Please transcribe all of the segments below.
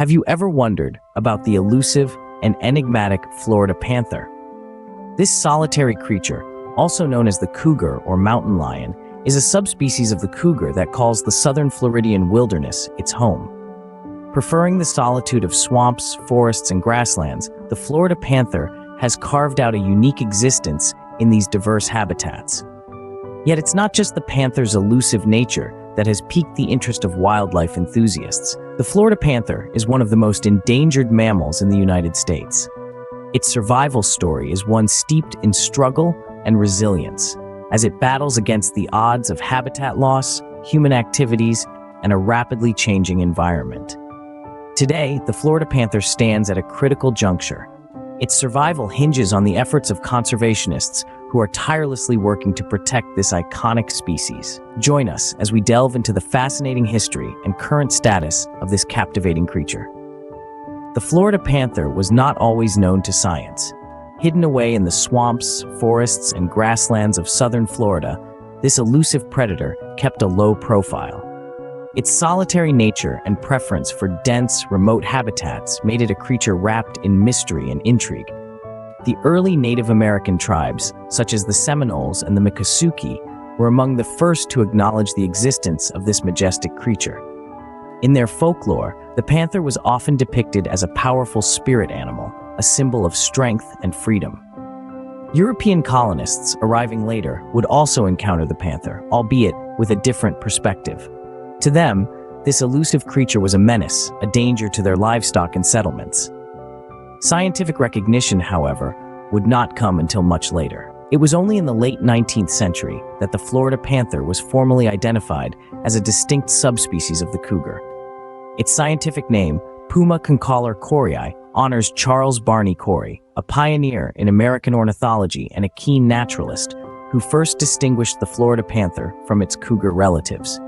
Have you ever wondered about the elusive and enigmatic Florida panther? This solitary creature, also known as the cougar or mountain lion, is a subspecies of the cougar that calls the southern Floridian wilderness its home. Preferring the solitude of swamps, forests, and grasslands, the Florida panther has carved out a unique existence in these diverse habitats. Yet it's not just the panther's elusive nature that has piqued the interest of wildlife enthusiasts. The Florida panther is one of the most endangered mammals in the United States. Its survival story is one steeped in struggle and resilience, as it battles against the odds of habitat loss, human activities, and a rapidly changing environment. Today, the Florida panther stands at a critical juncture. Its survival hinges on the efforts of conservationists who are tirelessly working to protect this iconic species. Join us as we delve into the fascinating history and current status of this captivating creature. The Florida panther was not always known to science. Hidden away in the swamps, forests, and grasslands of southern Florida, this elusive predator kept a low profile. Its solitary nature and preference for dense, remote habitats made it a creature wrapped in mystery and intrigue. The early Native American tribes, such as the Seminoles and the Miccosukee, were among the first to acknowledge the existence of this majestic creature. In their folklore, the panther was often depicted as a powerful spirit animal, a symbol of strength and freedom. European colonists arriving later would also encounter the panther, albeit with a different perspective. To them, this elusive creature was a menace, a danger to their livestock and settlements. Scientific recognition, however, would not come until much later. It was only in the late 19th century that the Florida panther was formally identified as a distinct subspecies of the cougar. Its scientific name, Puma concolor corii, honors Charles Barney Corey, a pioneer in American ornithology and a keen naturalist who first distinguished the Florida panther from its cougar relatives.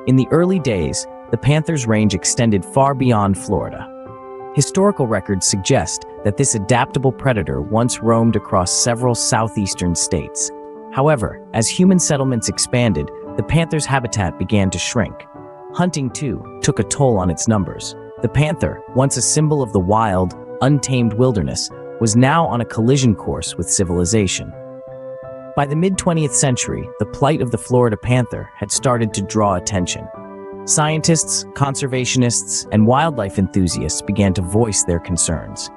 In the early days, the panther's range extended far beyond Florida. Historical records suggest that this adaptable predator once roamed across several southeastern states. However, as human settlements expanded, the panther's habitat began to shrink. Hunting, too, took a toll on its numbers. The panther, once a symbol of the wild, untamed wilderness, was now on a collision course with civilization. By the mid-20th century, the plight of the Florida panther had started to draw attention. Scientists, conservationists, and wildlife enthusiasts began to voice their concerns.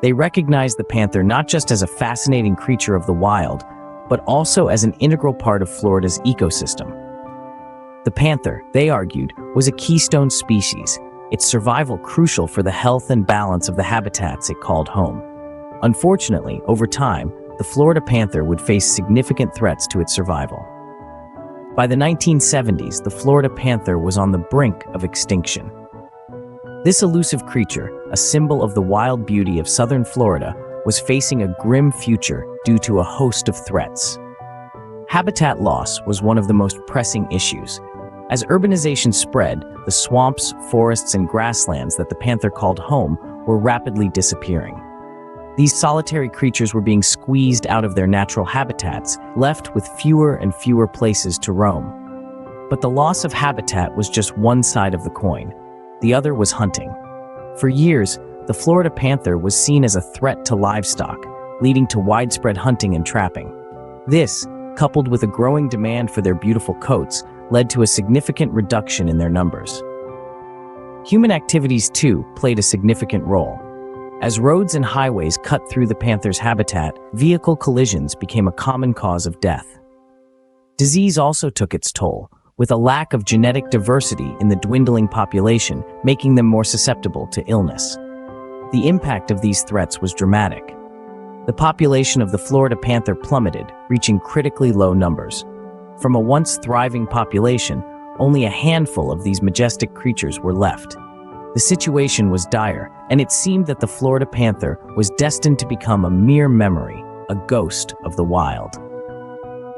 They recognized the panther not just as a fascinating creature of the wild, but also as an integral part of Florida's ecosystem. The panther, they argued, was a keystone species, its survival crucial for the health and balance of the habitats it called home. Unfortunately, over time, the Florida panther would face significant threats to its survival. By the 1970s, the Florida panther was on the brink of extinction. This elusive creature, a symbol of the wild beauty of southern Florida, was facing a grim future due to a host of threats. Habitat loss was one of the most pressing issues. As urbanization spread, the swamps, forests, and grasslands that the panther called home were rapidly disappearing. These solitary creatures were being squeezed out of their natural habitats, left with fewer and fewer places to roam. But the loss of habitat was just one side of the coin. The other was hunting. For years, the Florida panther was seen as a threat to livestock, leading to widespread hunting and trapping. This, coupled with a growing demand for their beautiful coats, led to a significant reduction in their numbers. Human activities, too, played a significant role. As roads and highways cut through the panther's habitat, vehicle collisions became a common cause of death. Disease also took its toll, with a lack of genetic diversity in the dwindling population, making them more susceptible to illness. The impact of these threats was dramatic. The population of the Florida panther plummeted, reaching critically low numbers. From a once thriving population, only a handful of these majestic creatures were left. The situation was dire, and it seemed that the Florida panther was destined to become a mere memory, a ghost of the wild.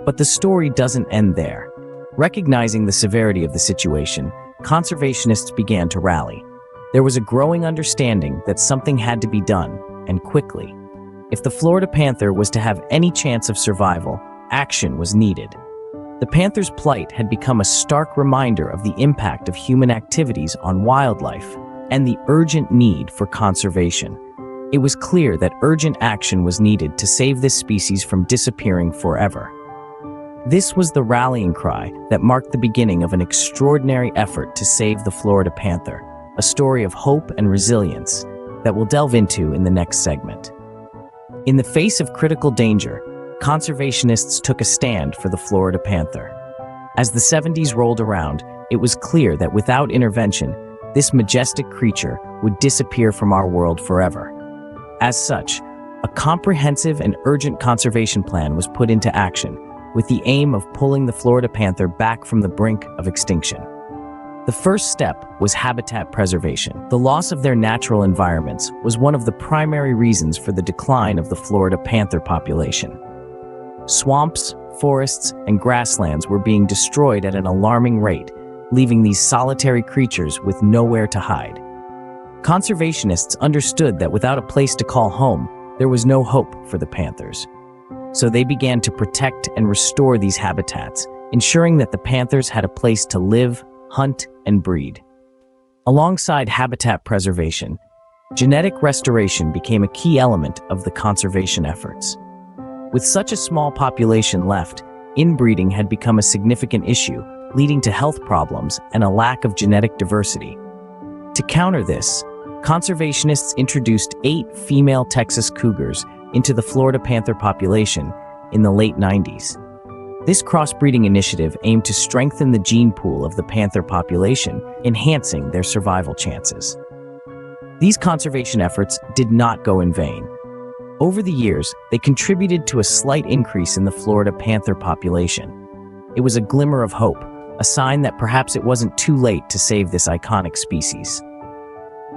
But the story doesn't end there. Recognizing the severity of the situation, conservationists began to rally. There was a growing understanding that something had to be done, and quickly. If the Florida panther was to have any chance of survival, action was needed. The panther's plight had become a stark reminder of the impact of human activities on wildlife, and the urgent need for conservation. It was clear that urgent action was needed to save this species from disappearing forever. This was the rallying cry that marked the beginning of an extraordinary effort to save the Florida panther, a story of hope and resilience that we'll delve into in the next segment. In the face of critical danger, conservationists took a stand for the Florida panther. As the 70s rolled around, it was clear that without intervention, this majestic creature would disappear from our world forever. As such, a comprehensive and urgent conservation plan was put into action, with the aim of pulling the Florida panther back from the brink of extinction. The first step was habitat preservation. The loss of their natural environments was one of the primary reasons for the decline of the Florida panther population. Swamps, forests, and grasslands were being destroyed at an alarming rate, leaving these solitary creatures with nowhere to hide. Conservationists understood that without a place to call home, there was no hope for the panthers. So they began to protect and restore these habitats, ensuring that the panthers had a place to live, hunt, and breed. Alongside habitat preservation, genetic restoration became a key element of the conservation efforts. With such a small population left, inbreeding had become a significant issue, leading to health problems and a lack of genetic diversity. To counter this, conservationists introduced 8 female Texas cougars into the Florida panther population in the late 90s. This crossbreeding initiative aimed to strengthen the gene pool of the panther population, enhancing their survival chances. These conservation efforts did not go in vain. Over the years, they contributed to a slight increase in the Florida panther population. It was a glimmer of hope, a sign that perhaps it wasn't too late to save this iconic species.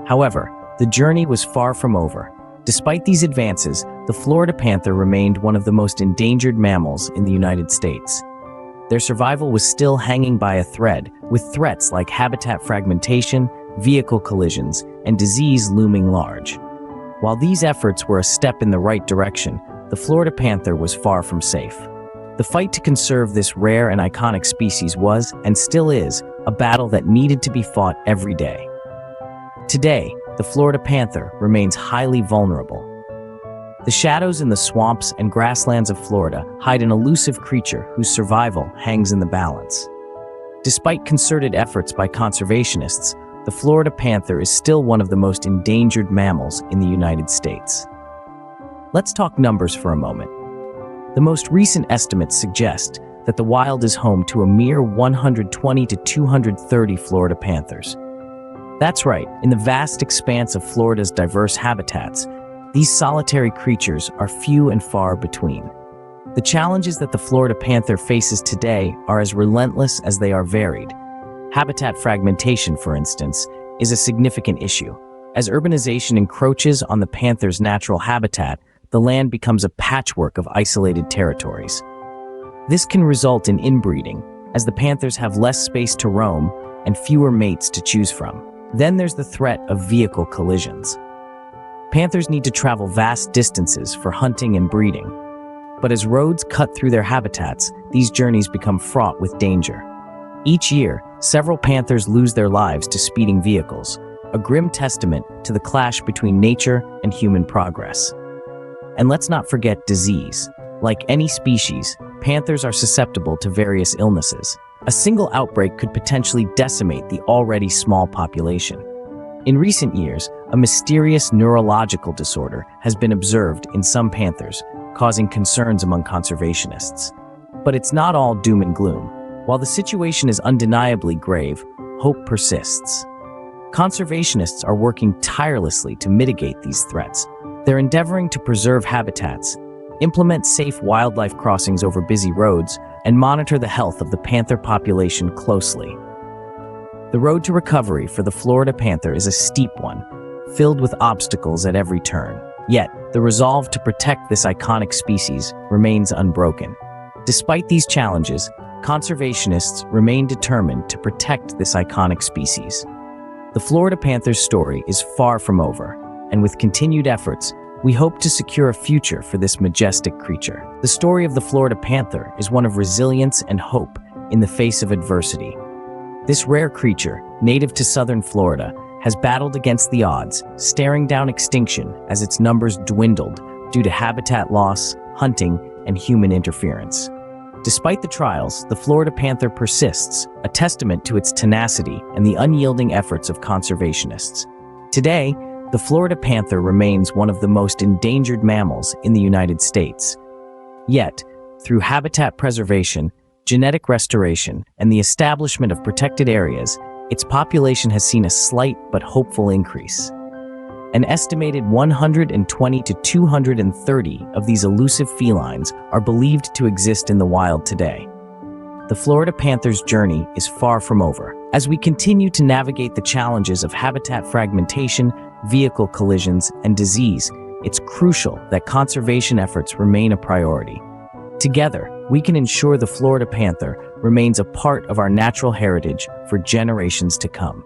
However, the journey was far from over. Despite these advances, the Florida panther remained one of the most endangered mammals in the United States. Their survival was still hanging by a thread, with threats like habitat fragmentation, vehicle collisions, and disease looming large. While these efforts were a step in the right direction, the Florida panther was far from safe. The fight to conserve this rare and iconic species was, and still is, a battle that needed to be fought every day. Today, the Florida panther remains highly vulnerable. The shadows in the swamps and grasslands of Florida hide an elusive creature whose survival hangs in the balance. Despite concerted efforts by conservationists, the Florida panther is still one of the most endangered mammals in the United States. Let's talk numbers for a moment. The most recent estimates suggest that the wild is home to a mere 120 to 230 Florida panthers. That's right, in the vast expanse of Florida's diverse habitats, these solitary creatures are few and far between. The challenges that the Florida panther faces today are as relentless as they are varied. Habitat fragmentation, for instance, is a significant issue. As urbanization encroaches on the panther's natural habitat, the land becomes a patchwork of isolated territories. This can result in inbreeding, as the panthers have less space to roam and fewer mates to choose from. Then there's the threat of vehicle collisions. Panthers need to travel vast distances for hunting and breeding. But as roads cut through their habitats, these journeys become fraught with danger. Each year, several panthers lose their lives to speeding vehicles, a grim testament to the clash between nature and human progress. And let's not forget disease. Like any species, panthers are susceptible to various illnesses. A single outbreak could potentially decimate the already small population. In recent years, a mysterious neurological disorder has been observed in some panthers, causing concerns among conservationists. But it's not all doom and gloom. While the situation is undeniably grave, hope persists. Conservationists are working tirelessly to mitigate these threats. They're endeavoring to preserve habitats, implement safe wildlife crossings over busy roads, and monitor the health of the panther population closely. The road to recovery for the Florida panther is a steep one, filled with obstacles at every turn. Yet, the resolve to protect this iconic species remains unbroken. Despite these challenges, conservationists remain determined to protect this iconic species. The Florida panther's story is far from over, and with continued efforts, we hope to secure a future for this majestic creature. The story of the Florida panther is one of resilience and hope in the face of adversity. This rare creature, native to southern Florida, has battled against the odds, staring down extinction as its numbers dwindled due to habitat loss, hunting, and human interference. Despite the trials, the Florida panther persists, a testament to its tenacity and the unyielding efforts of conservationists. Today, the Florida panther remains one of the most endangered mammals in the United States. Yet, through habitat preservation, genetic restoration, and the establishment of protected areas, its population has seen a slight but hopeful increase. An estimated 120 to 230 of these elusive felines are believed to exist in the wild today. The Florida panther's journey is far from over. As we continue to navigate the challenges of habitat fragmentation, vehicle collisions, and disease, it's crucial that conservation efforts remain a priority. Together, we can ensure the Florida panther remains a part of our natural heritage for generations to come.